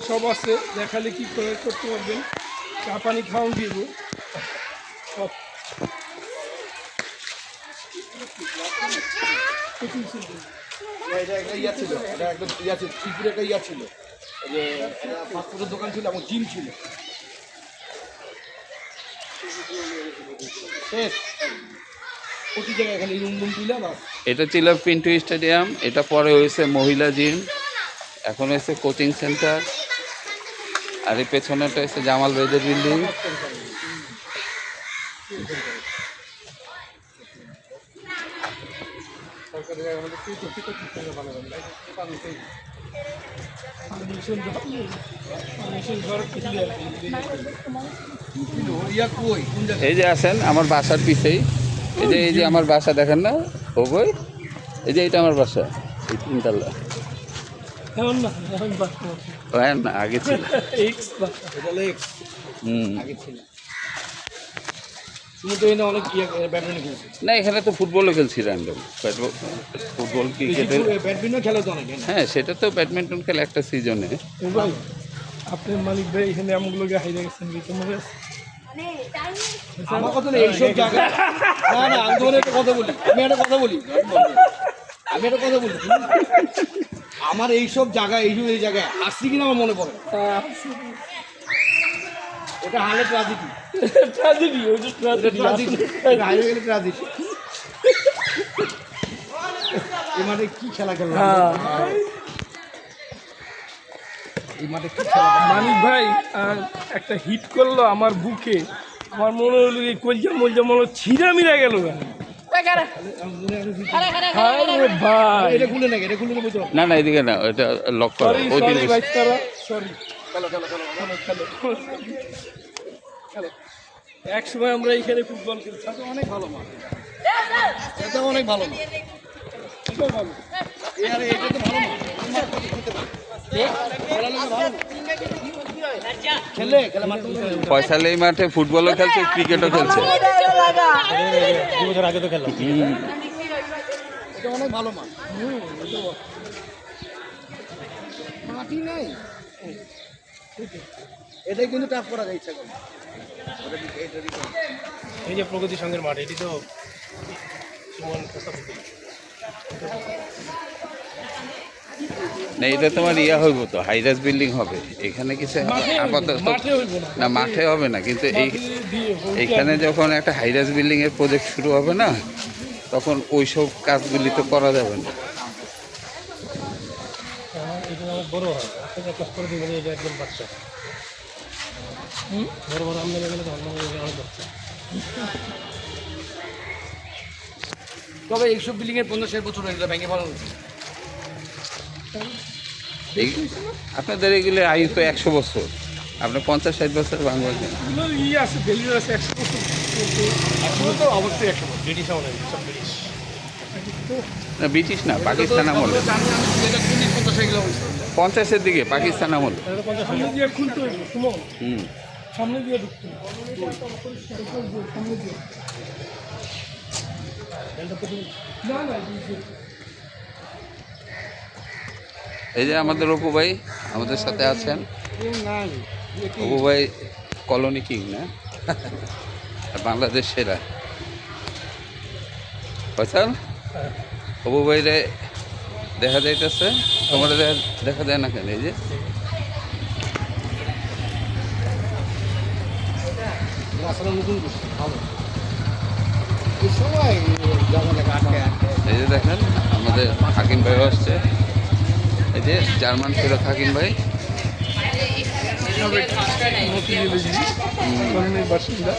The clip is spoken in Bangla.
সব আছে, দেখালে কি করে করতে পারবেন। চা পানি খাওয়ান দিব সব। এটা একটা ইয়া ছিল, এটা একদম ইয়া ছিল, ত্রিপুরা একটা ইয়া ছিল, ওই যে ফাস্টফুডের দোকান ছিল এবং জিম ছিল। প্রতি জায়গায় এখানে রুম দিলাম। এটা ছিল পিন্টু স্টেডিয়াম, এটা পরে হয়েছে মহিলা জিম, এখন হয়েছে কোচিং সেন্টার। আর এই পেছনেটা হচ্ছে জামাল ভাইদের বিল্ডিং। এই যে আছেন আমার বাসার পিছেই, এই যে আমার বাসা দেখেন না, ও বই এই যে এটা আমার বাসা, এই তিনতলা। না আগে ছিল। না এখানে তো ফুটবলও খেলছি র্যান্ডম, ফুটবল ক্রিকেটের। হ্যাঁ সেটা তো ব্যাডমিন্টন খেলে একটা সিজনে। আপনার মালিক ভাই এখানে আমগুলো হাইরে গেছেন আমার কথা না, এইসব জায়গা না না, আমি তোমার একটা কথা বলি, আমি একটা কথা বলি, আমার এইসব জায়গায় এই জায়গায় আসছি কিনা আমার মনে পড়ে। এটা হালে ট্রাজেডি, ওই যে ট্রাজেডি হারিয়ে গেলে ট্রাজেডি। এই মাঠে কি খেলা খেললাম, এই মাঠে কি খেলা। মানিক ভাই একটা হিট করলো আমার বুকে, আমার মনে হলো এই কলজা মলজা মনে ছিঁড়া মিরা গেল। না না এদিকে না, ওটা লক করা। এক সময় আমরা এখানে ফুটবল খেলতাম, অনেক ভালো মাঠ, এটা অনেক ভালো মাঠ, ভালো। এটা তো ভালো ফয়সাল এই মাঠে ফুটবলও খেলছে, ক্রিকেটও খেলছে। আগে তো খেললাম। এটা অনেক ভালো মাঠ, মাটি নাই, এটাই কিন্তু টাফ করা যায় ইচ্ছা করে। এই যে প্রগতি সংঘের মাঠ, এটি তো না এটা তোমার ইয়া হইব তো, হাইরাস বিল্ডিং হবে এখানে কিছু আপাতত না, মাঠে হবে না, কিন্তু এইখানে যখন একটা হাইরাস বিল্ডিং এর প্রজেক্ট শুরু হবে না, তখন ওইসব কাজগুলি তো করা যাবে না। বড় হয় করে দিবেন, এটা একদম বাচ্চা বড় বড় আমদানি গেলে অনেক বাচ্চা। তবে এইসব বিল্ডিং এর 50-60 বছর হয়ে গেল, ভেঙে ফেলা হচ্ছে। আপনাদের এগুলো আয়ু তো 100 বছর, আপনি 50-60 বছর বাংলা আছে, ভ্যালু আছে 100 বছর। তো অবশ্যই 100 বছর, ব্রিটিশ আমলে সব ব্রিটিশ। না ব্রিটিশ না, পাকিস্তান আমলে, 50-এর দিকে পাকিস্তান আমলে। সামনে দিয়ে খুলতে হইব, শুনো, সামনে দিয়ে ঢুকতে না না। এই যে আমাদের অপু ভাই আমাদের সাথে আছেন। অপু ভাই কলোনি কিং না, বাংলাদেশ সেরা। ফয়সাল অপু ভাইরে দেখা যাইতেছে, তোমার দেখা যায় না কেন? এই যে এই যে দেখেন আমাদের হাকিম ভাই আসছে, এই যে জার্মান ফেরত হাকিম ভাই। বাসিন্দা